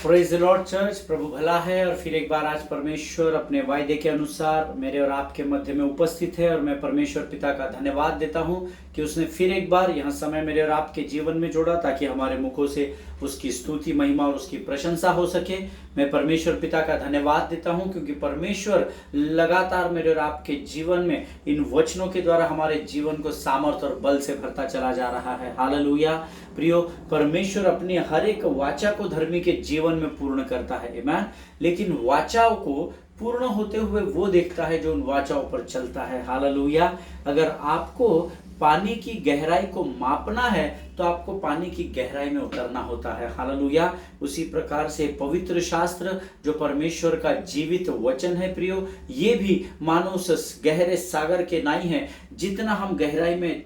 Praise the Lord church. प्रभु भला है और फिर एक बार आज परमेश्वर अपने वायदे के अनुसार मेरे और आपके मध्य में उपस्थित है और मैं परमेश्वर पिता का धन्यवाद देता हूं कि उसने फिर एक बार यह समय मेरे और आपके जीवन में जोड़ा ताकि हमारे मुखों से उसकी स्तुति महिमा और उसकी प्रशंसा हो सके। मैं परमेश्वर पिता का धन्यवाद देता हूं क्योंकि परमेश्वर लगातार मेरे और आपके जीवन में इन वचनों के द्वारा हमारे जीवन को सामर्थ और बल से भरता चला जा रहा है। हालेलुया। प्रियो, परमेश्वर अपनी हर एक वाचा को धर्मी के जीवन में पूर्ण करता है, आमीन। लेकिन वाचाओं को पूर्ण होते हुए वो देखता है जो उन वाचाओं पर चलता है। हालेलुया। अगर आपको पानी की गहराई को मापना है तो आपको पानी की गहराई में उतरना होता है। हालेलुया। उसी प्रकार से पवित्र शास्त्र जो परमेश्वर का जीवित वचन है प्रियो, ये भी मानो उस गहरे सागर के नाई है। जितना हम गहराई में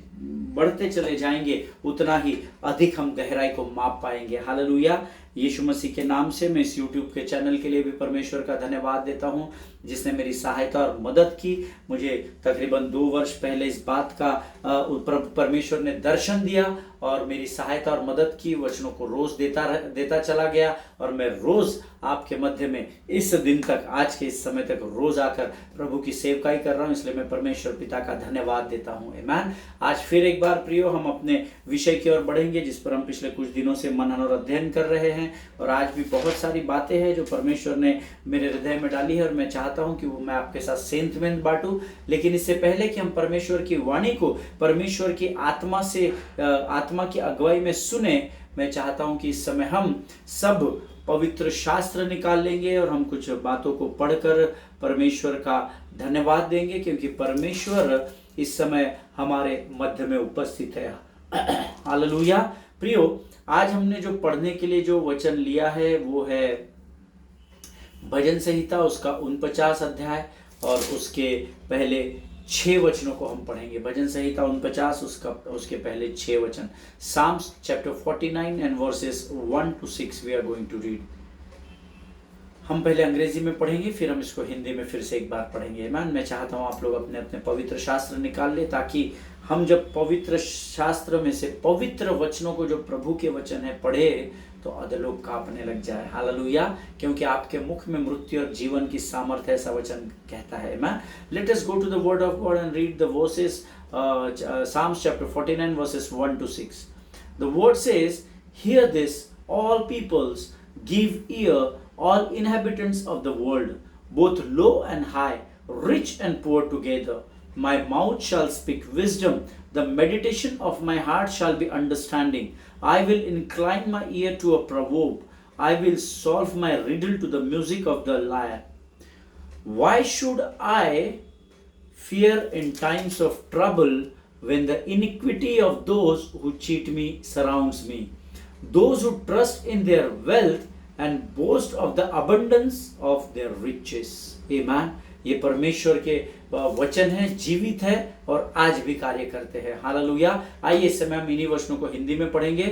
बढ़ते चले जाएंगे उतना ही अधिक हम गहराई को माप पाएंगे। हालेलुया। यीशु मसीह के नाम से मैं इस YouTube के चैनल के लिए भी परमेश्वर का धन्यवाद देता हूं जिसने मेरी सहायता और मदद की। मुझे तकरीबन 2 वर्ष पहले इस बात का परमेश्वर ने दर्शन दिया और मेरी सहायता और मदद की। वचनों को रोज देता चला गया और मैं रोज आपके मध्य में इस दिन तक, आज के इस समय तक रोज आकर प्रभु की सेवकाई कर रहा हूं। इसलिए मैं परमेश्वर पिता का धन्यवाद देता हूं, आमीन। आज फिर एक बार प्रियो हम अपने विषय की ओर बढ़ेंगे जिस पर हम पिछले कुछ दिनों से मनन और अध्ययन कर रहे हैं और आज भी बहुत सारी बातें हैं जो परमेश्वर ने मेरे हृदय में डाली है और मैं चाहता हूं कि वो मैं आपके साथ सेंतमेंट बांटूं। लेकिन इससे पहले कि हम परमेश्वर की वाणी को परमेश्वर की आत्मा की अगुवाई में सुने, मैं चाहता हूं कि इस समय हम सब पवित्र शास्त्र निकाल लेंगे और हम कुछ बातों को पढ़कर परमेश्वर का धन्यवाद देंगे क्योंकि परमेश्वर इस समय हमारे मध्य में उपस्थित है। हालेलुया। प्रियो, आज हमने जो पढ़ने के लिए जो वचन लिया है वो है भजन संहिता, उसका 49 अध्याय और उसके पहले 6 वचनों को हम पढ़ेंगे। भजन संहिता 49 उसके पहले 6 वचन। Psalms chapter 49 and verses 1 to 6 we are going to read। हम पहले अंग्रेजी में पढ़ेंगे फिर हम इसको हिंदी में फिर से एक बार पढ़ेंगे। मैं चाहता हूँ आप लोग अपने अपने पवित्र शास्त्र निकाल ले ताकि हम जब पवित्र शास्त्र में से पवित्र वचनों को जो प्रभु के वचन है पढ़े तो अधलोक कांपने लग जाए। हालेलुया। क्योंकि आपके मुख में मृत्यु और जीवन की सामर्थ्य ऐसा वचन कहता है। आमीन। Let us go to the word of God and read the verses. Psalms chapter 49 verses 1 to 6। The word says, "Hear this, all peoples, give ear, all inhabitants of the world, both low and high, rich and poor together. My mouth shall speak wisdom, the meditation of my heart shall be understanding. I will incline my ear to a proverb, I will solve my riddle to the music of the lyre. Why should I fear in times of trouble when the iniquity of those who cheat me surrounds me? Those who trust in their wealth and boast of the abundance of their riches." Amen। ये परमेश्वर के वचन है, जीवित है और आज भी कार्य करते हैं। हालेलुया। आइए इस समय हम इन्हीं वचनों को हिंदी में पढ़ेंगे।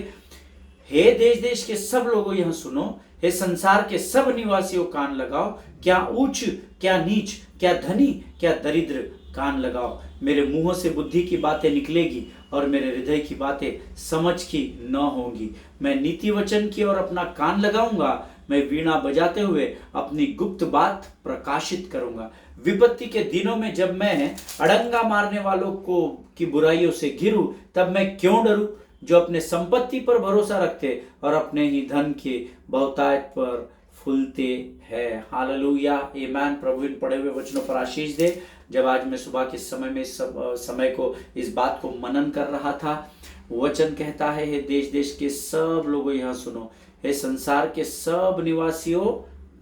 हे देश देश के सब लोगों यह सुनो, हे संसार के सब निवासियों कान लगाओ। क्या ऊंच क्या नीच, क्या धनी क्या दरिद्र, कान लगाओ। मेरे मुंह से बुद्धि की बातें निकलेगी और मेरे हृदय की बातें समझ की न होंगी। मैं नीति वचन की ओर अपना कान लगाऊंगा, मैं वीणा बजाते हुए अपनी गुप्त बात प्रकाशित करूंगा। विपत्ति के दिनों में जब मैं अड़ंगा मारने वालों को की बुराइयों से घिरूं, तब मैं क्यों डरूं? जो अपने संपत्ति पर भरोसा रखते और अपने ही धन के बहुतायत पर फूलते हैं। हालेलुया। आमीन। प्रभु इन पढ़े हुए वचनों पर आशीष दे। जब आज मैं सुबह के समय में समय को इस बात को मनन कर रहा था, वचन कहता है, हे देश देश के सब लोगों यह सुनो, हे संसार के सब निवासियों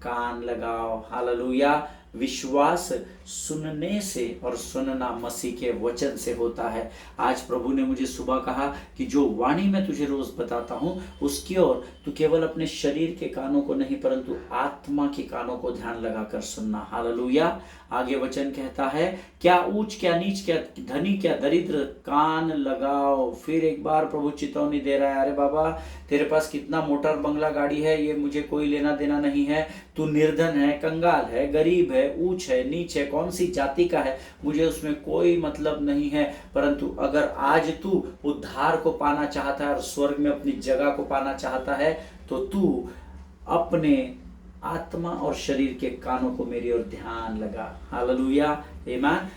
कान लगाओ। हालेलुया। विश्वास सुनने से और सुनना मसीह के वचन से होता है। आज प्रभु ने मुझे सुबह कहा कि जो वाणी मैं तुझे रोज बताता हूं उसकी ओर तू केवल अपने शरीर के कानों को नहीं परंतु आत्मा के कानों को ध्यान लगाकर सुनना। हालेलुया। आगे वचन कहता है, क्या ऊंच क्या नीच, क्या धनी क्या दरिद्र, कान लगाओ। फिर एक बार प्रभु चेतावनी दे रहा है, अरे बाबा तेरे पास कितना मोटर बंगला गाड़ी है ये मुझे कोई लेना देना नहीं है। तू निर्धन है, कंगाल है, गरीब है, ऊंच है, नीच है, कौन सी जाति का है, मुझे उसमें कोई मतलब नहीं है। परंतु अगर आज तू उद्धार को पाना चाहता है और स्वर्ग में अपनी जगह को पाना चाहता है तो तू अपने आत्मा और शरीर के कानों को मेरी ओर ध्यान लगा। हालेलुया, आमीन।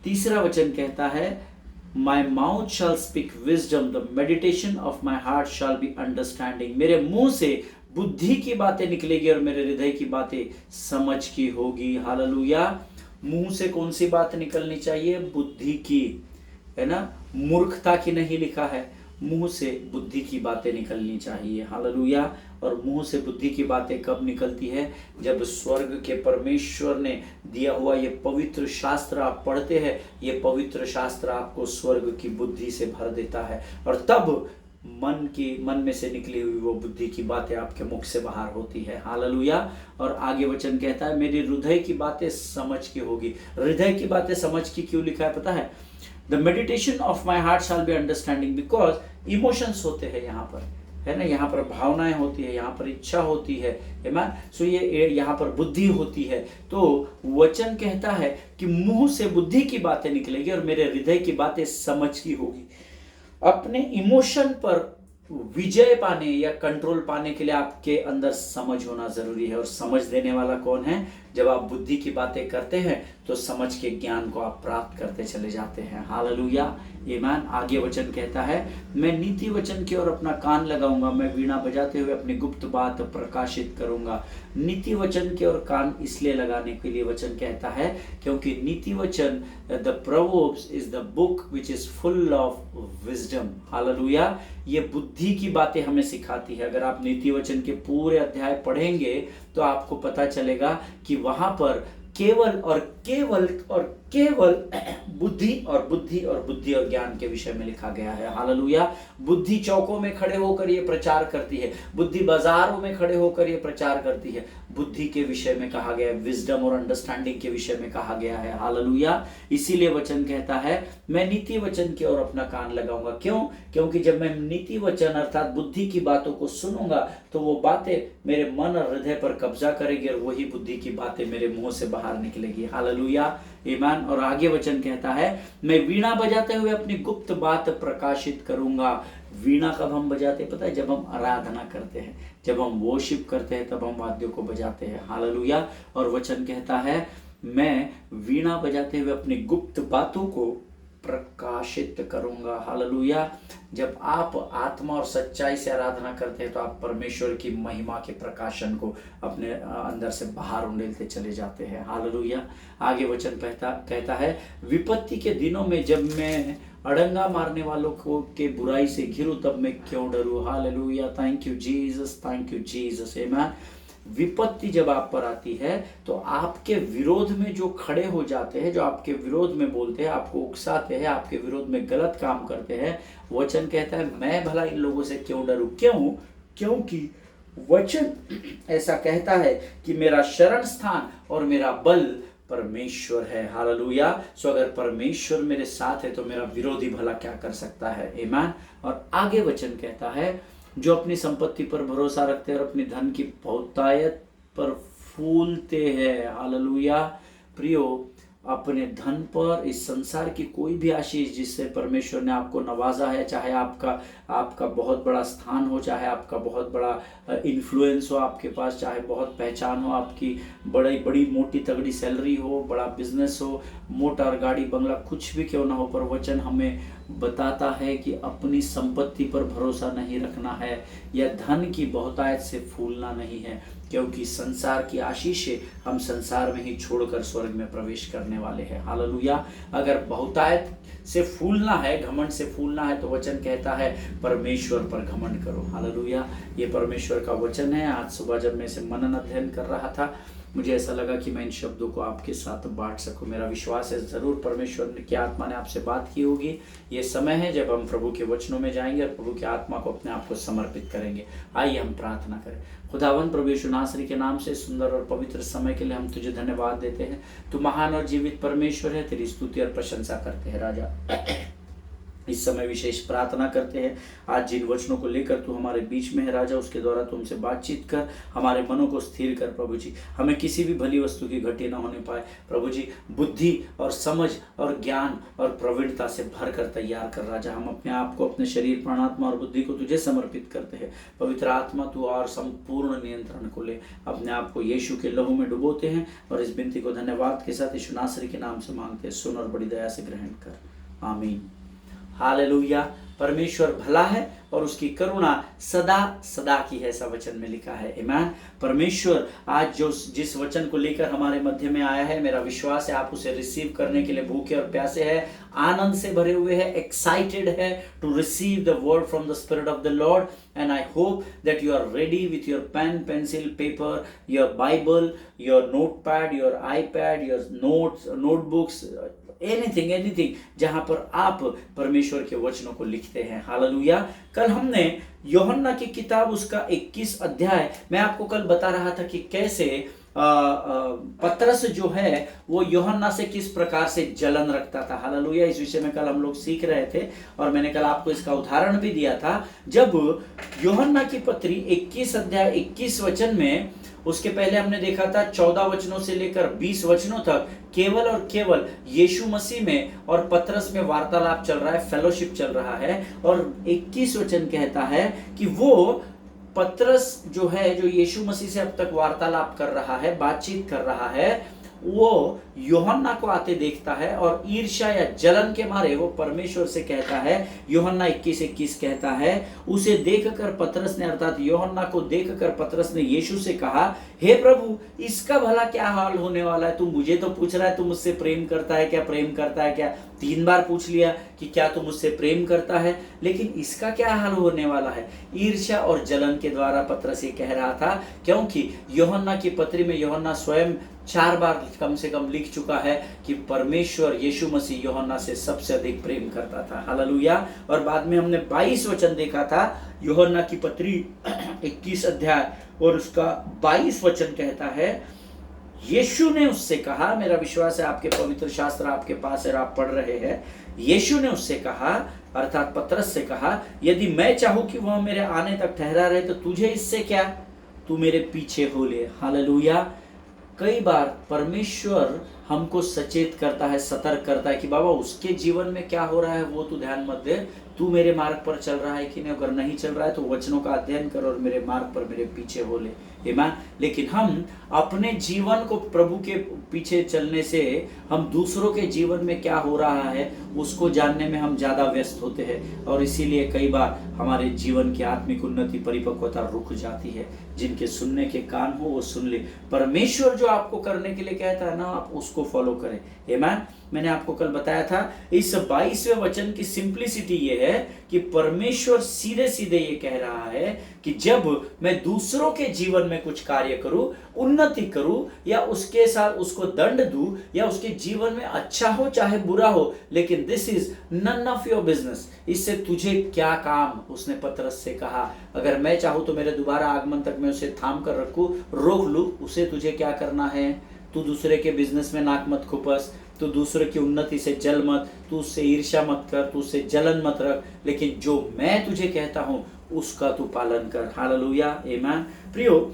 तीसरा वचन कहता है, My mouth shall speak wisdom, the meditation of my heart shall be understanding। मेरे मुंह से बुद्धि की बातें निकलेगी और मेरे हृदय की बातें समझ की होगी। हालेलुया। मुंह से कौन सी बात निकलनी चाहिए? बुद्धि की, है ना, मूर्खता की नहीं लिखा है। मुंह से बुद्धि की बातें निकलनी चाहिए। हालेलुया। और मुंह से बुद्धि की बातें कब निकलती है? जब स्वर्ग के परमेश्वर ने दिया हुआ ये पवित्र शास्त्र आप पढ़ते हैं, ये पवित्र शास्त्र आपको स्वर्ग की बुद्धि से भर देता है, और तब मन में से निकली हुई वो बुद्धि की बातें आपके मुख से बाहर होती है। हालेलुया। और आगे वचन कहता है, मेरी हृदय की बातें समझ की होगी। हृदय की बातें समझ की क्यों लिखा है पता है? The meditation of my heart shall be understanding, because emotions होते हैं यहाँ पर, है ना, यहाँ पर भावनाएं होती है, यहाँ पर इच्छा होती है, आमीन। सो ये यहाँ पर बुद्धि होती है। तो वचन कहता है कि मुंह से बुद्धि की बातें निकलेगी और मेरे हृदय की बातें समझ की होगी। अपने इमोशन पर विजय पाने या कंट्रोल पाने के लिए आपके अंदर समझ होना जरूरी है। और समझ देने वाला कौन है? जब आप बुद्धि की बातें करते हैं तो समझ के ज्ञान को आप प्राप्त करते चले जाते हैं। हालेलुया, आमीन। आगे वचन कहता है, मैं नीति वचन की ओर अपना कान लगाऊंगा, मैं वीणा बजाते हुए अपनी गुप्त बात प्रकाशित करूंगा। नीति वचन की ओर कान इसलिए लगाने के लिए वचन कहता है क्योंकि नीति वचन, the proverbs is the book which is full of wisdom. Hallelujah. ये बुद्धि की बातें हमें सिखाती है। अगर आप नीति वचन के पूरे अध्याय पढ़ेंगे तो आपको पता चलेगा कि वहां पर केवल और केवल और केवल बुद्धि और ज्ञान के विषय में लिखा गया है। हालेलुया। बुद्धि चौकों में खड़े होकर ये प्रचार करती है, बुद्धि बाजारों में खड़े होकर ये प्रचार करती है। बुद्धि के विषय में कहा गया है, विजडम और अंडरस्टैंडिंग के विषय में कहा गया है। हालेलुया। इसीलिए वचन कहता है, मैं नीति वचन की ओर अपना कान लगाऊंगा। क्यों? क्योंकि जब मैं नीति वचन अर्थात बुद्धि की बातों को सुनूंगा तो वो बातें मेरे मन और हृदय पर कब्जा करेगी और वही बुद्धि की बातें मेरे मुंह से बाहर निकलेगी। हालेलुया, आमीन। और आगे वचन कहता है, मैं वीणा बजाते हुए अपनी गुप्त बात प्रकाशित करूंगा। वीणा कब हम बजाते हैं पता है? जब हम आराधना करते हैं, जब हम वर्शिप करते हैं, तब हम वाद्यों को बजाते हैं। हालेलुया। और वचन कहता है, मैं वीणा बजाते हुए अपनी गुप्त बातों को प्रकाशित करूंगा। हालेलुया। जब आप आत्मा और सच्चाई से आराधना करते हैं तो आप परमेश्वर की महिमा के प्रकाशन को अपने अंदर से बाहर उंडेलते चले जाते हैं। हालेलुया। आगे वचन कहता है, विपत्ति के दिनों में जब मैं अड़ंगा मारने वालों को के बुराई से घिरूं तब मैं क्यों डरूं। हालेलुया। Thank you Jesus, thank you Jesus, आमीन। विपत्ति जब आप पर आती है तो आपके विरोध में जो खड़े हो जाते हैं, जो आपके विरोध में बोलते हैं, आपको उकसाते हैं, आपके विरोध में गलत काम करते हैं, वचन कहता है, मैं भला इन लोगों से क्यों डरूं। क्यों? क्योंकि वचन ऐसा कहता है कि मेरा शरण स्थान और मेरा बल परमेश्वर है। हालेलुया। सो अगर परमेश्वर मेरे साथ है तो मेरा विरोधी भला क्या कर सकता है। आमीन। और आगे वचन कहता है, जो अपनी संपत्ति पर भरोसा रखते हैं और अपनी धन की बहुतायत पर फूलते हैं। हालेलुया। प्रियो, अपने धन पर, इस संसार की कोई भी आशीष जिससे परमेश्वर ने आपको नवाजा है, चाहे आपका बहुत बड़ा स्थान हो, चाहे आपका बहुत बड़ा इन्फ्लुएंस हो आपके पास, चाहे बहुत पहचान हो, आपकी बड़ी मोटी तगड़ी सैलरी हो, बड़ा बिजनेस हो, मोटर गाड़ी बंगला कुछ भी क्यों ना हो, पर वचन हमें बताता है कि अपनी संपत्ति पर भरोसा नहीं रखना है या धन की बहुतायत से फूलना नहीं है, क्योंकि संसार की आशीषें हम संसार में ही छोड़कर स्वर्ग में प्रवेश करने वाले हैं। हालेलुया। अगर बहुतायत से फूलना है, घमंड से फूलना है, तो वचन कहता है परमेश्वर पर घमंड करो। हालेलुया। ये परमेश्वर का वचन है। आज सुबह जब मैं इसे मनन अध्ययन कर रहा था, मुझे ऐसा लगा कि मैं इन शब्दों को आपके साथ बांट सकूं। मेरा विश्वास है जरूर परमेश्वर की आत्मा ने आपसे बात की होगी। ये समय है जब हम प्रभु के वचनों में जाएंगे और प्रभु की आत्मा को अपने आप को समर्पित करेंगे। आइए हम प्रार्थना करें। खुदावन प्रभु यीशु नासरी के नाम से सुंदर और पवित्र समय के लिए हम तुझे धन्यवाद देते हैं। तू महान और जीवित परमेश्वर है। तेरी स्तुति और प्रशंसा करते हैं राजा। इस समय विशेष प्रार्थना करते हैं। आज जिन वचनों को लेकर तू हमारे बीच में है राजा, उसके द्वारा तुमसे बातचीत कर, हमारे मनों को स्थिर कर प्रभु जी। हमें किसी भी भली वस्तु की घटी ना होने पाए प्रभु जी। बुद्धि और समझ और ज्ञान और प्रवीणता से भर कर तैयार कर राजा। हम अपने आप को, अपने शरीर, प्राणात्मा और बुद्धि को तुझे समर्पित करते हैं। पवित्र आत्मा तू और संपूर्ण नियंत्रण को ले। अपने आप को यीशु के लहू में डुबोते हैं और इस विनती को धन्यवाद के साथ यीशु नासरी के नाम से मांगते हैं। सुन और बड़ी दया से ग्रहण कर, आमीन। हालेलुया। परमेश्वर भला है और उसकी करुणा सदा सदा की है, ऐसा वचन में लिखा है। आमीन। परमेश्वर आज जिस वचन को लेकर हमारे मध्य में आया है, मेरा विश्वास है आप उसे रिसीव करने के लिए भूखे और प्यासे हैं, आनंद से भरे हुए हैं, एक्साइटेड है to receive the word from the spirit of the Lord. And I hope that you are ready with your pen, pencil, paper, your Bible, your notepad, your iPad, your notes, notebooks, anything जहां पर आप परमेश्वर के वचनों को लिखते हैं। Hallelujah. कल हमने यूहन्ना की किताब उसका 21 अध्याय, मैं आपको कल बता रहा था कि कैसे पतरस जो है वो यूहन्ना से किस प्रकार से जलन रखता था। हालेलुया। इस विषय में कल हम लोग सीख रहे थे और मैंने कल आपको इसका उदाहरण भी दिया था। जब यूहन्ना की पत्री 21 अध्याय 21 वचन में, उसके पहले हमने देखा था 14 वचनों से लेकर 20 वचनों तक केवल और केवल यीशु मसीह में और पतरस में वार्तालाप चल रहा है, फेलोशिप चल रहा है। और 21 वचन कहता है कि वो पतरस जो है, जो यीशु मसीह से अब तक वार्तालाप कर रहा है, बातचीत कर रहा है, वो यूहन्ना को आते देखता है और ईर्ष्या या जलन के मारे वो परमेश्वर से कहता है। यूहन्ना 21:21 कहता है, उसे देखकर पतरस ने, अर्थात यूहन्ना को देखकर पतरस ने यीशु से कहा, हे प्रभु, इसका भला क्या हाल होने वाला है? तू मुझे तो पूछ रहा है तू मुझसे प्रेम करता है क्या, प्रेम करता है क्या? 3 बार पूछ लिया कि क्या तू मुझसे प्रेम करता है, लेकिन इसका क्या हाल होने वाला है? ईर्ष्या और जलन के द्वारा पतरस ये कह रहा था, क्योंकि यूहन्ना की पत्री में यूहन्ना स्वयं 4 बार कम से कम लिख चुका है कि परमेश्वर यीशु मसीह यूहन्ना से सबसे अधिक प्रेम करता था। हालेलुया। और बाद में हमने 22 वचन देखा था, यूहन्ना की पत्री 21 अध्याय और उसका 22 वचन कहता है, यीशु ने उससे कहा, मेरा विश्वास है आपके पवित्र शास्त्र आपके पास है और आप पढ़ रहे हैं। यीशु ने उससे कहा, अर्थात पतरस से कहा, यदि मैं चाहूं कि वह मेरे आने तक ठहरा रहे तो तुझे इससे क्या, तू मेरे पीछे हो ले। हालेलुया। कई बार परमेश्वर हमको सचेत करता है, सतर्क करता है कि बाबा उसके जीवन में क्या हो रहा है वो तू ध्यान मत दे, तू मेरे मार्ग पर चल रहा है कि नहीं। अगर नहीं चल रहा है तो वचनों का अध्ययन कर और मेरे मार्ग पर मेरे पीछे हो ले। आमीन। लेकिन हम अपने जीवन को प्रभु के पीछे चलने से हम दूसरों के जीवन में क्या हो रहा है उसको जानने में हम ज्यादा व्यस्त होते हैं और इसीलिए कई बार हमारे जीवन की आत्मिक उन्नति, परिपक्वता रुक जाती है। जिनके सुनने के कान हो वो सुन ले। परमेश्वर जो आपको करने के लिए कहता है ना, आप उसको फॉलो करें। आमीन। मैंने आपको कल बताया था इस 22वें वचन की सिंप्लिसिटी ये है कि परमेश्वर सीधे सीधे ये कह रहा है कि जब मैं दूसरों के जीवन में कुछ कार्य करूं, उन्नति करूं या उसके साथ उसको दंड दूं या उसके जीवन में अच्छा हो चाहे बुरा हो, लेकिन this is none of your business, इससे तुझे क्या काम। उसने पतरस से कहा, अगर मैं चाहूं तो मेरे दोबारा आगमन तक मैं उसे थाम कर रखूं, रोक लूं, उसे तुझे क्या करना है? तू दूसरे के बिजनेस में नाक मत खुपस, तू दूसरे की उन्नति से जल मत, तू उससे ईर्ष्या मत कर, तू उससे जलन मत रख, लेकिन जो मैं तुझे कहता हूं उसका तू पालन कर। हालेलुया। आमीन। प्रियो,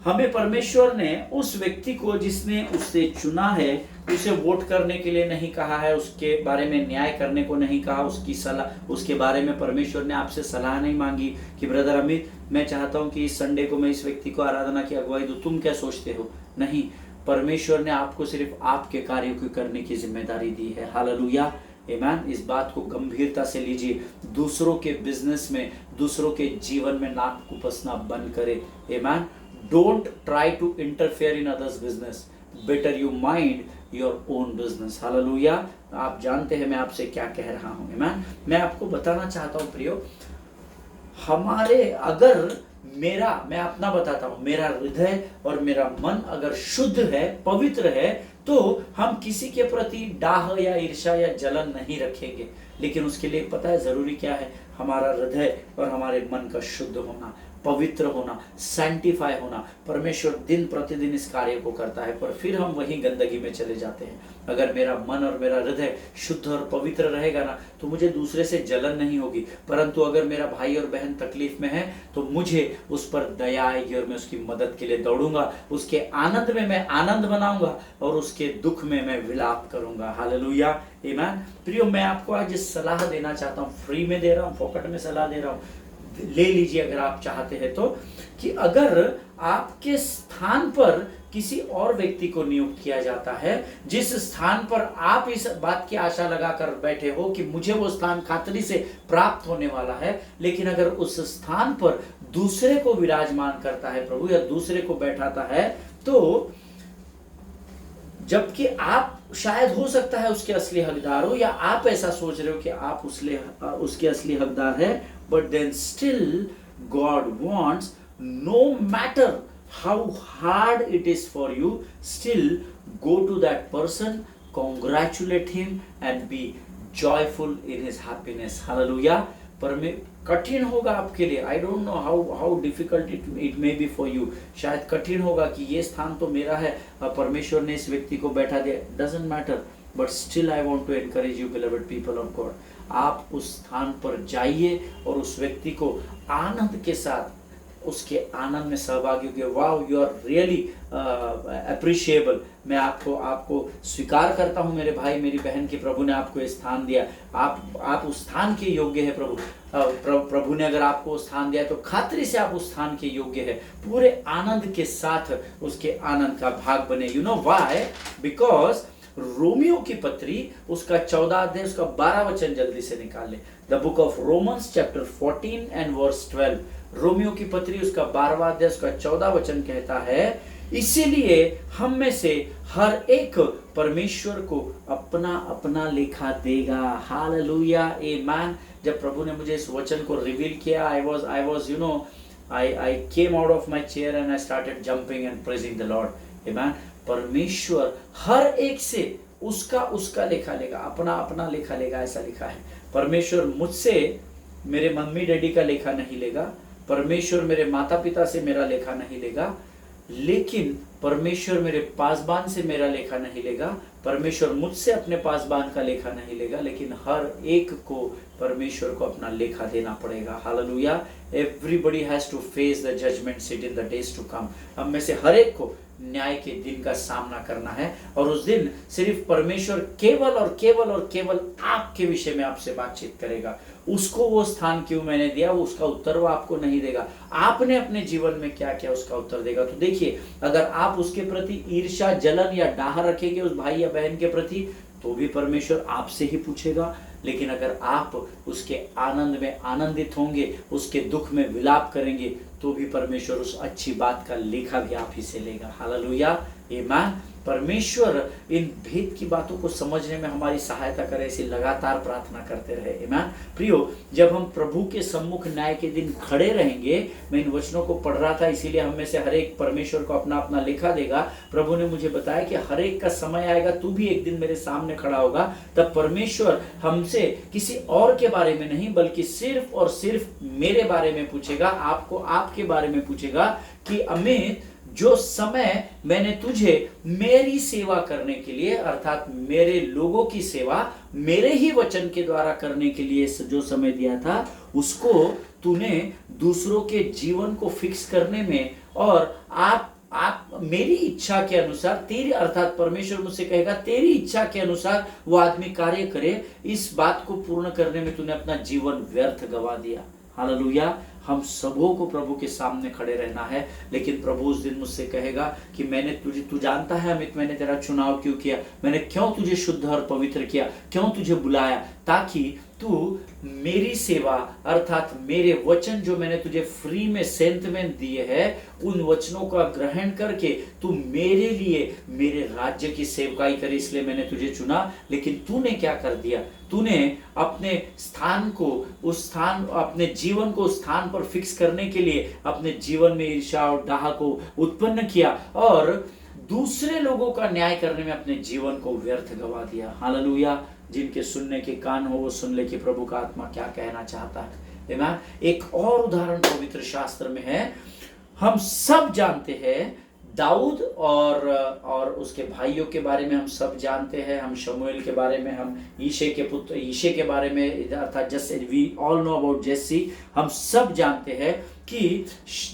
हमें परमेश्वर ने उस व्यक्ति को जिसने उससे चुना है, उसे वोट करने के लिए नहीं कहा है, उसके बारे में न्याय करने को नहीं कहा, उसकी सलाह, उसके बारे में परमेश्वर ने आपसे सलाह नहीं मांगी कि ब्रदर अमित मैं चाहता हूं कि इस संडे को मैं इस व्यक्ति को आराधना की अगुवाई दूं, तुम क्या सोचते हो? नहीं, परमेश्वर ने आपको सिर्फ आपके कार्यों को करने की जिम्मेदारी दी है। हालेलुया। आमीन। इस बात को गंभीरता से लीजिए। दूसरों के बिजनेस में, दूसरों के जीवन में नाक कुपसना बंद करें। आमीन। Don't try to interfere in others business, better you mind your own business. हालेलुया। आप जानते हैं मैं आपसे क्या कह रहा हूं। आमीन। मैं आपको बताना चाहता हूं प्रियो, हमारे अगर मैं अपना बताता हूं, मेरा हृदय और मेरा मन अगर शुद्ध है, पवित्र है, तो हम किसी के प्रति डाह या ईर्ष्या या जलन नहीं रखेंगे। लेकिन उसके लिए पता है जरूरी क्या है? हमारा हृदय और हमारे मन का शुद्ध होना। पवित्र होना, सैंटिफाई होना। परमेश्वर दिन प्रतिदिन इस कार्य को करता है, पर फिर हम वहीं गंदगी में चले जाते हैं। अगर मेरा मन और मेरा हृदय शुद्ध और पवित्र रहेगा ना, तो मुझे दूसरे से जलन नहीं होगी। परंतु अगर मेरा भाई और बहन तकलीफ में है, तो मुझे उस पर दया आएगी और मैं उसकी मदद के लिए दौड़ूंगा। उसके आनंद में मैं आनंद बनाऊंगा और उसके दुख में मैं विलाप करूंगा। हालेलुया, आमीन। प्रियो, मैं आपको आज सलाह देना चाहता हूँ, फ्री में दे रहा हूँ, फोकट में सलाह दे रहा हूँ, ले लीजिए अगर आप चाहते हैं तो, कि अगर आपके स्थान पर किसी और व्यक्ति को नियुक्त किया जाता है, जिस स्थान पर आप इस बात की आशा लगाकर बैठे हो कि मुझे वो स्थान खातरी से प्राप्त होने वाला है, लेकिन अगर उस स्थान पर दूसरे को विराजमान करता है प्रभु, या दूसरे को बैठाता है, तो जबकि आप शायद हो सकता है उसके असली हकदार हो, या आप ऐसा सोच रहे हो कि आप उसके असली हकदार है, but then still God wants, no matter how hard it is for you, still go to that person, congratulate him and be joyful in his happiness. Hallelujah. पर में कठिन होगा आपके लिए, I don't know how difficult it may be for you. शायद कठिन होगा कि ये स्थान तो मेरा है, परमेश्वर ने इस व्यक्ति को बैठा दिया, doesn't matter, but still I want to encourage you beloved people of God, आप उस स्थान पर जाइए और उस व्यक्ति को आनंद के साथ उसके आनंद में सहभागी हो गए। Wow, you are really appreciable. मैं आपको स्वीकार करता हूं मेरे भाई मेरी बहन की प्रभु ने आपको स्थान दिया, आप उस स्थान के योग्य है प्रभु। प्रभु ने अगर आपको स्थान दिया तो खातरी से आप उस स्थान के योग्य है। पूरे आनंद के साथ उसके आनंद का भाग बने। You know why? Because Romeo की पत्री उसका 14 अध्याय उसका 12 वचन जल्दी से निकाल ले। The book of Romans chapter 14 and verse 12। रोमियो की पत्री उसका 12वां अध्याय उसका 14 वचन कहता है, इसीलिए हम में से हर एक परमेश्वर को अपना अपना लेखा देगा। हालेलुया, आमीन। जब प्रभु ने मुझे इस वचन को रिवील किया, I was you know I came out of my chair and I started jumping and praising the Lord. आमीन। परमेश्वर हर एक से उसका लेखा लेगा, अपना अपना लेखा लेगा, ऐसा लिखा है। परमेश्वर मुझसे मेरे मम्मी डैडी का लेखा नहीं लेगा, परमेश्वर मेरे माता पिता से मेरा लेखा नहीं लेगा, लेकिन परमेश्वर मेरे पासबान से मेरा लेखा नहीं लेगा, परमेश्वर मुझसे अपने पासबान का लेखा नहीं लेगा, लेकिन हर एक को परमेश्वर को अपना लेखा देना पड़ेगा। हालेलुया। Everybody has to face the judgement seat in the days to come. हम में से हर एक को न्याय के दिन का सामना करना है, और उस दिन सिर्फ परमेश्वर केवल और केवल और केवल आपके विषय में आपसे बातचीत करेगा। उसको वो स्थान क्यों मैंने दिया, वो उसका उत्तर वो आपको नहीं देगा। आपने अपने जीवन में क्या किया उसका उत्तर देगा। तो देखिए, अगर आप उसके प्रति ईर्ष्या, जलन या डाह रखेंगे उस भाई या बहन के प्रति, तो भी परमेश्वर आपसे ही पूछेगा। लेकिन अगर आप उसके आनंद में आनंदित होंगे, उसके दुख में विलाप करेंगे, तो भी परमेश्वर उस अच्छी बात का लेखा भी आप ही से लेगा। हालेलुया, आमीन। परमेश्वर इन भेद की बातों को समझने में हमारी सहायता करे, ऐसी लगातार प्रार्थना करते रहे। आमीन। प्रियो, जब हम प्रभु के सम्मुख न्याय के दिन खड़े रहेंगे, मैं इन वचनों को पढ़ रहा था, इसीलिए हम में से हर एक परमेश्वर को अपना अपना लेखा देगा। प्रभु ने मुझे बताया कि हर एक का समय आएगा, तू भी एक दिन मेरे सामने खड़ा होगा, तब परमेश्वर हमसे किसी और के बारे में नहीं, बल्कि सिर्फ और सिर्फ मेरे बारे में पूछेगा, आपको आपके बारे में पूछेगा कि अमित, जो समय मैंने तुझे मेरी सेवा करने के लिए, अर्थात मेरे लोगों की सेवा मेरे ही वचन के द्वारा करने के लिए जो समय दिया था, उसको तूने दूसरों के जीवन को फिक्स करने में, और आप मेरी इच्छा के अनुसार, तेरी, अर्थात परमेश्वर मुझसे कहेगा तेरी इच्छा के अनुसार वो आदमी कार्य करे, इस बात को पूर्ण करने में तूने अपना जीवन व्यर्थ गवा दिया। हालेलुया। हम सबों को प्रभु के सामने खड़े रहना है, लेकिन प्रभु उस दिन मुझसे कहेगा कि तू जानता है अमित, मैंने तेरा चुनाव क्यों किया, मैंने क्यों तुझे शुद्ध और पवित्र किया, क्यों तुझे बुलाया, ताकि तू मेरी सेवा, अर्थात मेरे वचन जो मैंने तुझे फ्री में सेंत में दिए हैं, उन वचनों का ग्रहण करके तू मेरे लिए मेरे राज्य की सेवकाई करे, इसलिए मैंने तुझे चुना। लेकिन तूने क्या कर दिया, तूने अपने स्थान को, उस स्थान, अपने जीवन को उस स्थान पर फिक्स करने के लिए अपने जीवन में ईर्ष्या और डाह को उत्पन्न किया, और दूसरे लोगों का न्याय करने में अपने जीवन को व्यर्थ गवा दिया। हालेलुया। जिनके सुनने के कान हो वो सुन ले कि प्रभु का आत्मा क्या कहना चाहता है। आमीन। एक और उदाहरण पवित्र शास्त्र में है, हम सब जानते हैं दाऊद और उसके भाइयों के बारे में हम सब जानते हैं। हम शमूएल के बारे में, हम यिशै के पुत्र यिशै के बारे में, अर्थात जैसे वी ऑल नो अबाउट जेसी। हम सब जानते हैं कि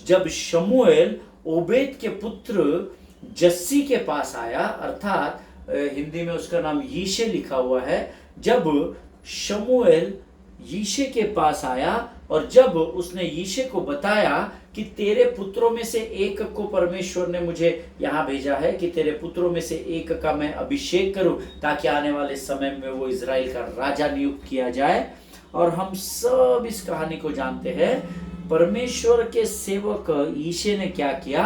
जब शमूएल ओबेद के पुत्र जस्सी के पास आया, अर्थात हिंदी में उसका नाम यिशै लिखा हुआ है। जब शमूएल यिशै के पास आया और जब उसने यिशै को बताया कि तेरे पुत्रों में से एक को परमेश्वर ने मुझे यहाँ भेजा है कि तेरे पुत्रों में से एक का मैं अभिषेक करूं ताकि आने वाले समय में वो इजराइल का राजा नियुक्त किया जाए। और हम सब इस कहानी को जानते हैं। परमेश्वर के सेवक यिशै ने क्या किया,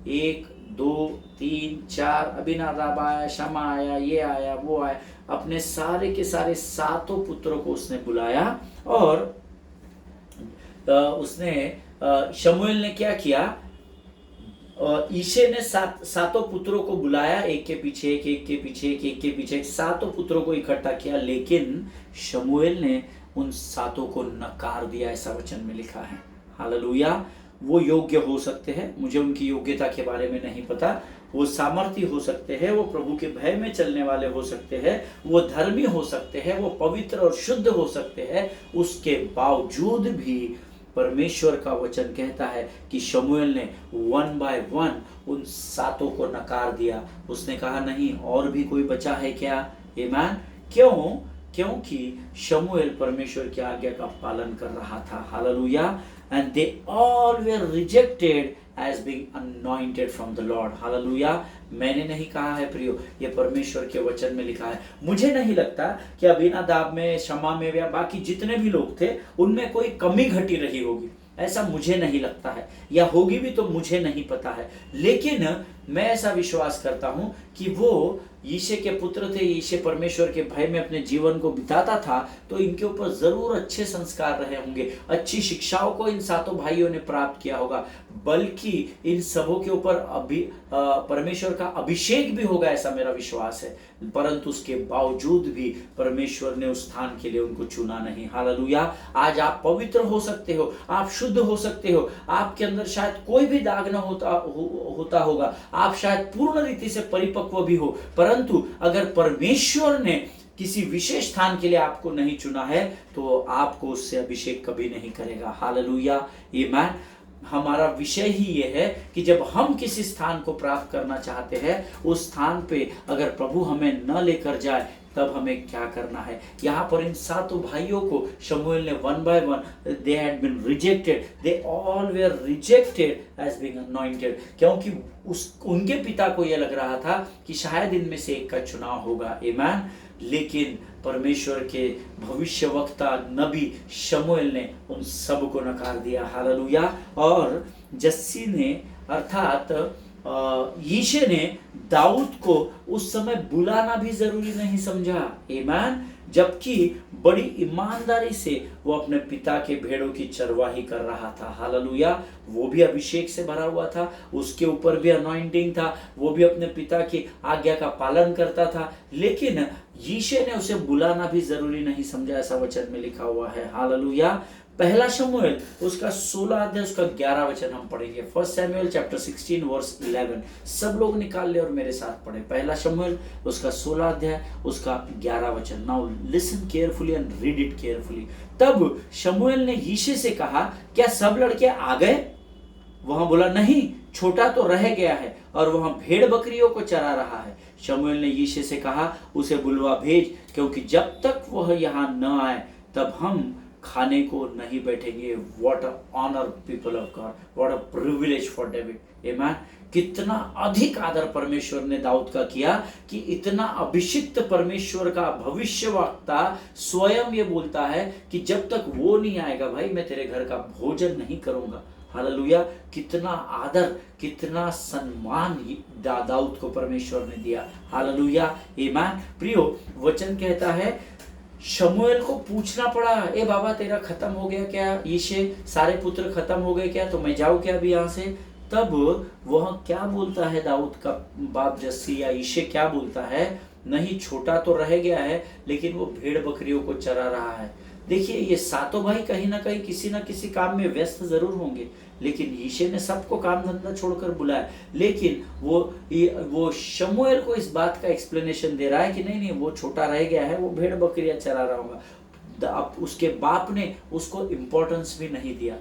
1 2 3 4 अबीनादाब आया, शमा आया, ये आया, वो आया, अपने सारे के सारे 7 पुत्रों को उसने बुलाया। और उसने शमूएल ने क्या किया, यिशै ने 7 पुत्रों को बुलाया, एक के पीछे एक के पीछे एक के पीछे एक, 7 पुत्रों को इकट्ठा किया। लेकिन शमूएल ने उन 7 को नकार दिया, ऐसा वचन में लिखा है। हालेलुया। वो योग्य हो सकते हैं, मुझे उनकी योग्यता के बारे में नहीं पता, वो सामर्थी हो सकते हैं, वो प्रभु के भय में चलने वाले हो सकते हैं, वो धर्मी हो सकते हैं, वो पवित्र और शुद्ध हो सकते हैं। उसके बावजूद भी परमेश्वर का वचन कहता है कि शमूएल ने 1 बाय 1 उन 7 को नकार दिया। उसने कहा नहीं, और भी कोई बचा है क्या? आमीन। क्यों? क्योंकि शमूएल परमेश्वर की आज्ञा का पालन कर रहा था। Hallelujah. And they all were rejected as being anointed from the Lord. Hallelujah. मैंने नहीं कहा है प्रियो, ये परमेश्वर के वचन में लिखा है। मुझे नहीं लगता कि अबीनादाब में, शमा में या बाकी जितने भी लोग थे उनमें कोई कमी घटी रही होगी, ऐसा मुझे नहीं लगता है, या होगी भी तो मुझे नहीं पता है। लेकिन मैं ऐसा विश्वास करता हूं कि वो यिशै के पुत्र थे, यिशै परमेश्वर के भय में अपने जीवन को बिताता था, तो इनके ऊपर जरूर अच्छे संस्कार रहे होंगे, अच्छी शिक्षाओं को इन 7 भाइयों ने प्राप्त किया होगा, बल्कि इन सबों के ऊपर परमेश्वर का अभिषेक भी होगा, ऐसा मेरा विश्वास है। परंतु उसके बावजूद भी परमेश्वर ने उस स्थान के लिए उनको चुना नहीं। हालेलुया। आज आप पवित्र हो सकते हो, आप शुद्ध हो सकते हो, आपके अंदर शायद कोई भी दाग न होता होगा, आप शायद पूर्ण रीति से परिपक्व भी हो, परंतु अगर परमेश्वर ने किसी विशेष स्थान के लिए आपको नहीं चुना है तो आपको उससे अभिषेक कभी नहीं करेगा। हालेलुया। आमीन। हमारा विषय ही ये है कि जब हम किसी स्थान को प्राप्त करना चाहते हैं, उस स्थान पे अगर प्रभु हमें न लेकर जाए तब हमें क्या करना है। यहाँ पर इन 7 भाइयों को शमूएल ने 1 by 1 they had been rejected, they all were rejected as being anointed, क्योंकि उनके पिता को यह लग रहा था कि शायद इनमें से एक का चुनाव होगा। आमीन। लेकिन परमेश्वर के भविष्यवक्ता नबी शमूएल ने उन सब को नकार दिया। हालेलुया। और जस्सी ने, अर्थात यिशै ने दाऊद को उस समय बुलाना भी जरूरी नहीं समझा। आमीन। जबकि बड़ी ईमानदारी से वो अपने पिता के भेड़ों की चरवाही कर रहा था। हालेलुया। वो भी अभिषेक से भरा हुआ था, उसके ऊपर भी अनॉइंटिंग था, वो भी अपने पिता की आज्ञा का पालन करता था, लेकिन यिशै ने उसे बुलाना भी जरूरी नहीं समझा, ऐसा वचन में लिखा हुआ है। हालेलुया। पहला शमूएल उसका 16 अध्याय उसका 11 वचन हम पढ़ेंगे। 1 सैमुएल चैप्टर 16 वर्स 11। सब लोग निकाल ले और मेरे साथ पढ़े। पहला शमूएल उसका 16 अध्याय उसका 11 वचन। Now listen carefully and read it carefully. तब शमूएल ने यिशै से कहा, क्या सब लड़के आ गए? वहां बोला, नहीं, छोटा तो रह गया है और वहां भेड़ बकरियों को चरा रहा है। शमूएल ने यिशै से कहा, उसे बुलवा भेज, क्योंकि जब तक वह यहाँ न आए तब हम खाने को नहीं बैठेंगे। What a honour people of God, what a privilege for David. आमीन। कितना अधिक आदर परमेश्वर ने दाऊद का किया कि इतना अभिषिक्त परमेश्वर का भविष्यवक्ता स्वयं ये बोलता है कि जब तक वो नहीं आएगा भाई मैं तेरे घर का भोजन नहीं करूंगा। हालेलुया। कितना आदर, कितना सम्मान दाऊद को परमेश्वर ने दिया। हालेलुया। आमीन। प्रियो, वचन कहता है शमूएल को पूछना पड़ा, ए बाबा तेरा खत्म हो गया क्या? यिशै सारे पुत्र खत्म हो गए क्या? तो मैं जाऊं क्या अभी यहाँ से? तब वह क्या बोलता है, दाऊद का बाप जस्सी या यिशै क्या बोलता है? नहीं, छोटा तो रह गया है लेकिन वो भेड़ बकरियों को चरा रहा है। देखिए ये सातों भाई कहीं ना कहीं किसी ना किसी काम में व्यस्त जरूर होंगे, लेकिन यीशे ने सबको काम धंधा छोड़कर बुलाया। लेकिन वो शमूएल को इस बात का एक्सप्लेनेशन दे रहा है कि नहीं नहीं, वो छोटा रह गया है, वो भेड़ बकरियां चरा रहा होगा। अब उसके बाप ने उसको इम्पोर्टेंस भी नहीं दिया।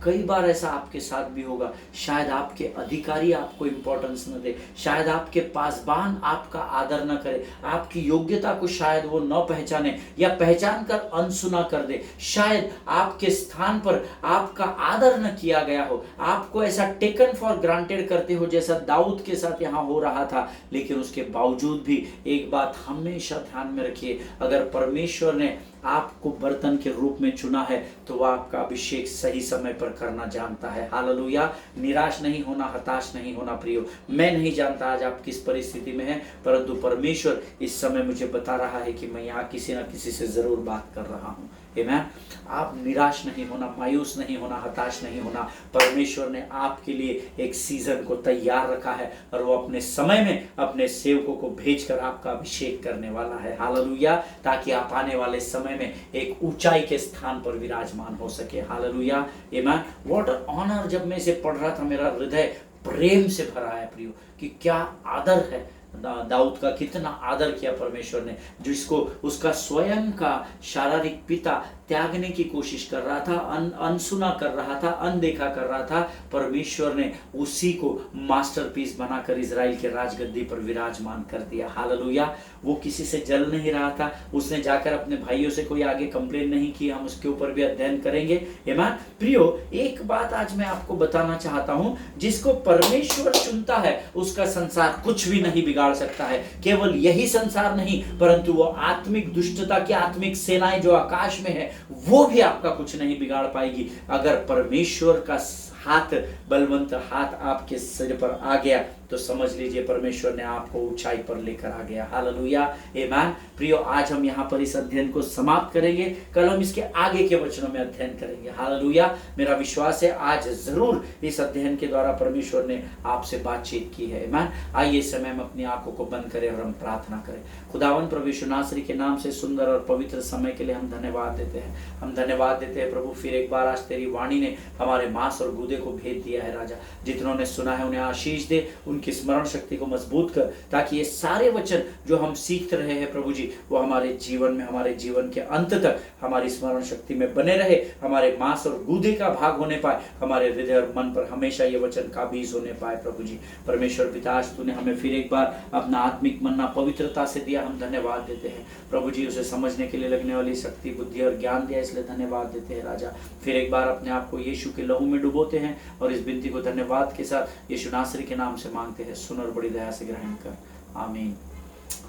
कई बार ऐसा आपके साथ भी होगा, शायद आपके अधिकारी आपको इम्पोर्टेंस न दे, शायद आपके पासबान आपका आदर न करे, आपकी योग्यता को शायद वो न पहचाने या पहचान कर अनसुना कर दे, शायद आपके स्थान पर आपका आदर न किया गया हो, आपको ऐसा टेकन फॉर ग्रांटेड करते हो जैसा दाऊद के साथ यहाँ हो रहा था। लेकिन उसके बावजूद भी एक बात हमेशा ध्यान में रखिए, अगर परमेश्वर ने आपको बर्तन के रूप में चुना है तो वह आपका अभिषेक सही समय पर करना जानता है। हालेलुया। निराश नहीं होना, हताश नहीं होना प्रियो। मैं नहीं जानता आज आप किस परिस्थिति में हैं, परंतु परमेश्वर इस समय मुझे बता रहा है कि मैं यहाँ किसी ना किसी से जरूर बात कर रहा हूँ। आमीन। आप निराश नहीं होना, मायूस नहीं होना, हताश नहीं होना। परमेश्वर ने आपके लिए एक सीजन को तैयार रखा है और वो अपने समय में अपने सेवकों को भेजकर आपका अभिषेक करने वाला है। हालेलुया। ताकि आप आने वाले समय में एक ऊंचाई के स्थान पर विराजमान हो सके। हालेलुया। आमीन। What honour. जब मैं इसे पढ़ रहा था मेरा हृदय प्रेम से भरा है प्रियो, कि क्या आदर है। दाऊद का कितना आदर किया परमेश्वर ने, जिसको उसका स्वयं का शारीरिक पिता त्यागने की कोशिश कर रहा था, अनसुना कर रहा था, अनदेखा कर रहा था। परमेश्वर ने उसी को मास्टरपीस बनाकर इजराइल के राजगद्दी पर विराजमान कर दिया। हालेलुया। वो किसी से जल नहीं रहा था, उसने जाकर अपने भाइयों से कोई आगे कंप्लेन नहीं की। हम उसके ऊपर भी अध्ययन करेंगे। आमीन। प्रियो, एक बात आज मैं आपको बताना चाहता हूं, जिसको परमेश्वर चुनता है उसका संसार कुछ भी नहीं बिगाड़ सकता है। केवल यही संसार नहीं, परंतु वो आत्मिक दुष्टता की आत्मिक सेनाएं जो आकाश में है, वो भी आपका कुछ नहीं बिगाड़ पाएगी। अगर परमेश्वर का हाथ, बलवंत हाथ आपके सिर पर आ गया तो समझ लीजिए परमेश्वर ने आपको ऊंचाई पर लेकर आ गया। हालेलुया। आमीन। प्रियो, आज हम यहाँ पर इस अध्ययन को समाप्त करेंगे, कल हम इसके आगे के वचनों में अध्ययन करेंगे। हालेलुया। मेरा विश्वास है आज जरूर इस अध्ययन के द्वारा परमेश्वर ने आपसे बातचीत की है। आमीन। आइए इस समय हम अपनी आंखों को बंद करें और हम प्रार्थना करें। खुदावन प्रभु यीशु नासरी के नाम से सुंदर और पवित्र समय के लिए हम धन्यवाद देते हैं। हम धन्यवाद देते हैं प्रभु, फिर एक बार आज तेरी वाणी ने हमारे मांस और गूदे को भेद दिया है। राजा, जितनों ने सुना है उन्हें आशीष दे, उनकी स्मरण शक्ति को मजबूत कर, ताकि ये सारे वचन जो हम सीख रहे हैं प्रभु जी, वो हमारे जीवन में, हमारे जीवन के अंत तक हमारी स्मरण शक्ति में बने रहे, हमारे मांस और गूदे का भाग होने पाए, हमारे हृदय और मन पर हमेशा ये वचन का बीज होने पाए प्रभु जी। परमेश्वर पिता, आज तूने हमें फिर एक बार अपना आत्मिक मन्ना पवित्रता से दिया, हम धन्यवाद देते हैं प्रभु जी। उसे समझने के लिए लगने वाली शक्ति, बुद्धि और ज्ञान दिया, इसलिए धन्यवाद देते हैं राजा। फिर एक बार अपने आप को यीशु के लहू में डुबोते हैं और इस विनती को धन्यवाद के साथ यीशु नासरी के नाम से मांगते हैं। सुन और बड़ी दया से ग्रहण कर। आमीन।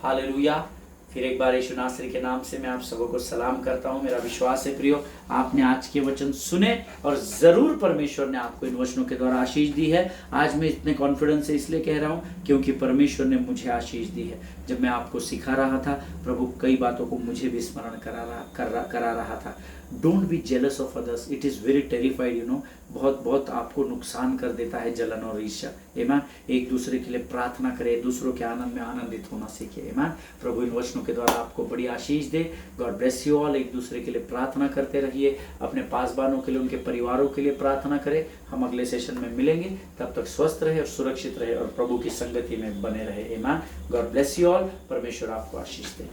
हालेलुया। फिर एक बार यीशु नासरी के नाम से मैं आप सबों को सलाम करता हूं। मेरा विश्वास है प्रियो, आपने आज के वचन सुने और जरूर परमेश्वर ने आपको इन वचनों के द्वारा आशीष दी है। आज मैं इतने कॉन्फिडेंस से इसलिए कह रहा हूं क्योंकि परमेश्वर ने मुझे आशीष दी है। जब मैं आपको सिखा रहा था, प्रभु कई बातों को मुझे भी स्मरण करा रहा था। Don't be jealous of others, it is very terrified, you know. बहुत आपको नुकसान कर देता है जलन और ईर्ष्या। आमीन। एक दूसरे के लिए प्रार्थना करें, दूसरों के आनंद में आनंदित होना सीखिए। आमीन। प्रभु इन वचनों के द्वारा आपको बड़ी आशीष दे। God bless you all. एक दूसरे के लिए प्रार्थना करते रहिए, अपने पासबानों के लिए, उनके परिवारों के लिए प्रार्थना करें। हम अगले सेशन में मिलेंगे, तब तक स्वस्थ रहे और सुरक्षित रहे और प्रभु की संगति में बने रहे। आमीन। God bless you all. परमेश्वर आपको आशीष दे।